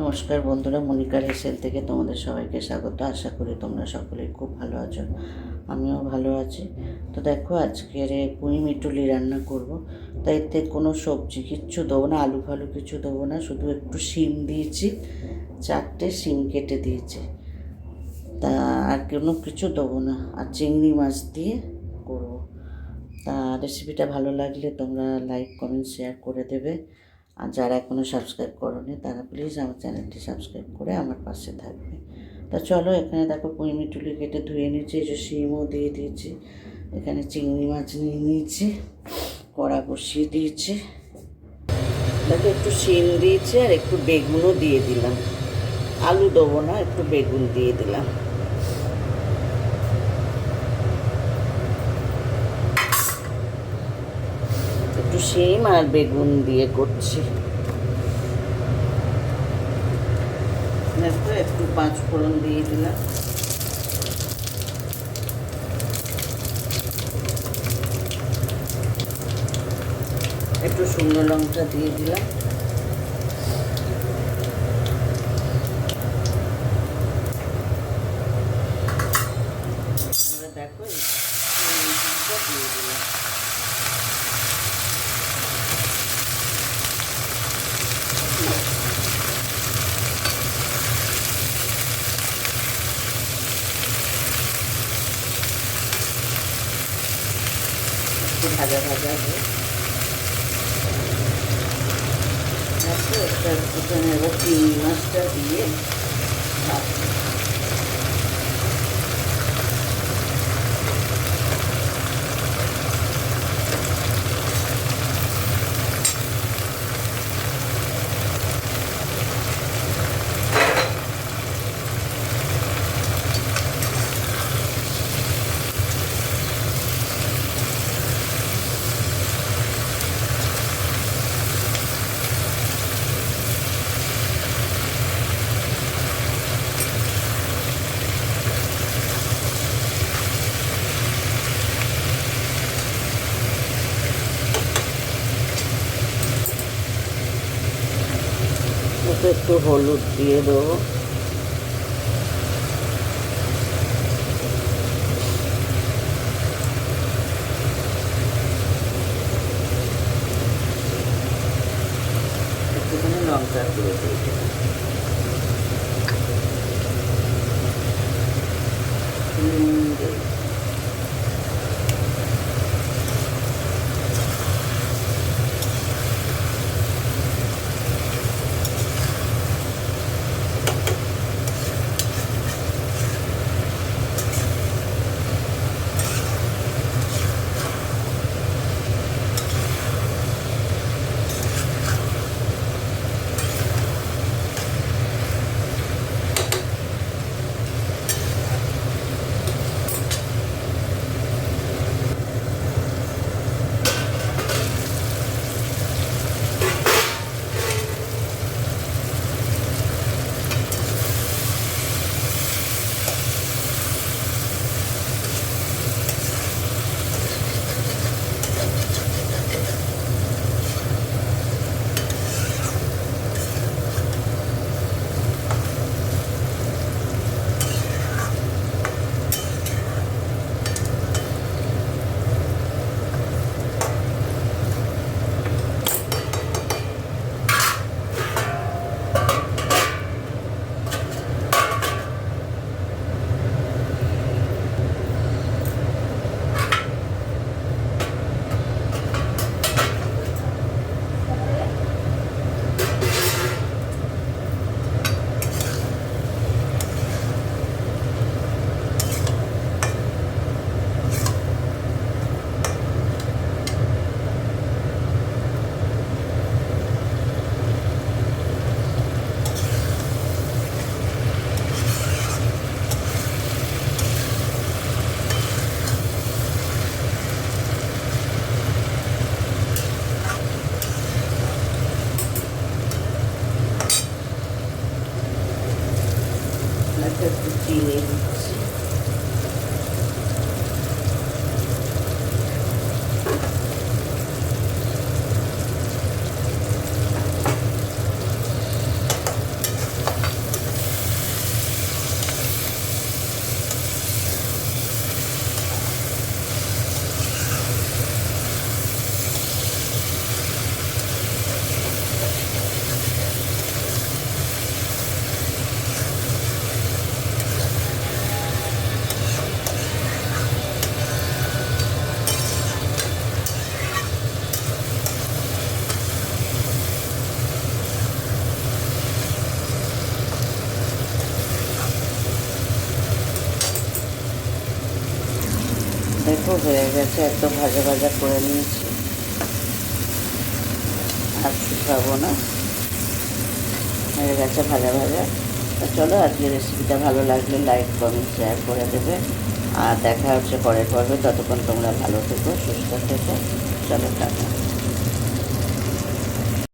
নমস্কার বন্ধুরা, মনিকার হেসেল থেকে তোমাদের সবাইকে স্বাগত। আশা করি তোমরা সকলেই খুব ভালো আছো, আমিও ভালো আছি। তো দেখো, আজকের পুঁইমিটুলি রান্না করব। তাই এতে কোনো সবজি কিচ্ছু দেবো না, আলু ফালু কিছু দেবো না, শুধু একটু শিম দিয়েছি, 4টে শিম কেটে দিয়েছি, তা আর কোনো কিছু দেবো না। আর চিংড়ি মাছ দিয়ে করব। তা রেসিপিটা ভালো লাগলে তোমরা লাইক কমেন্ট শেয়ার করে দেবে। আর যারা এখনও সাবস্ক্রাইব করোনি তারা প্লিজ আমার চ্যানেলটি সাবস্ক্রাইব করে আমার পাশে থাকবে। তা চলো, এখানে দেখো পুঁইমিটুলি কেটে ধুয়ে নিয়েছি, এই যে শিমও দিয়ে দিয়েছি, এখানে চিংড়ি মাছ নিয়ে নিয়েছি, কড়া বসিয়ে দিয়েছি। দেখো, একটু শিম দিয়েছি আর একটু বেগুনও দিয়ে দিলাম, আলু দেবো না, একটু বেগুন দিয়ে দিলাম। একটু শিম আর বেগুন দিয়ে করছি। দেখো, একটু 5 ফোড়ন দিয়ে দিলাম, একটু শুকনো লঙ্কা দিয়ে দিলাম, এবার দেখো দিয়ে দিলাম। একটু ভাজা ভাজা হয়ে এখানে এবার চিংড়ি মাছটা দিয়ে ভাজবো। একটু হলুদ দিয়ে দেবো, একটুখানি লঙ্কা গুঁড়ো দিয়ে দিলাম, নুন দিয়ে একটু চিনি দিচ্ছি। হয়ে গেছে, একদম ভাজা ভাজা করে নিয়েছি, আর শুকাবো না, হয়ে গেছে ভাজা ভাজা। তো চলো, আজকে রেসিপিটা ভালো লাগলে লাইক কমেন্ট শেয়ার করে দেবে, আর দেখা হচ্ছে পরের পর্বে। ততক্ষণ তোমরা ভালো থেকো, সুস্থ থেকো। চলো, টাটা।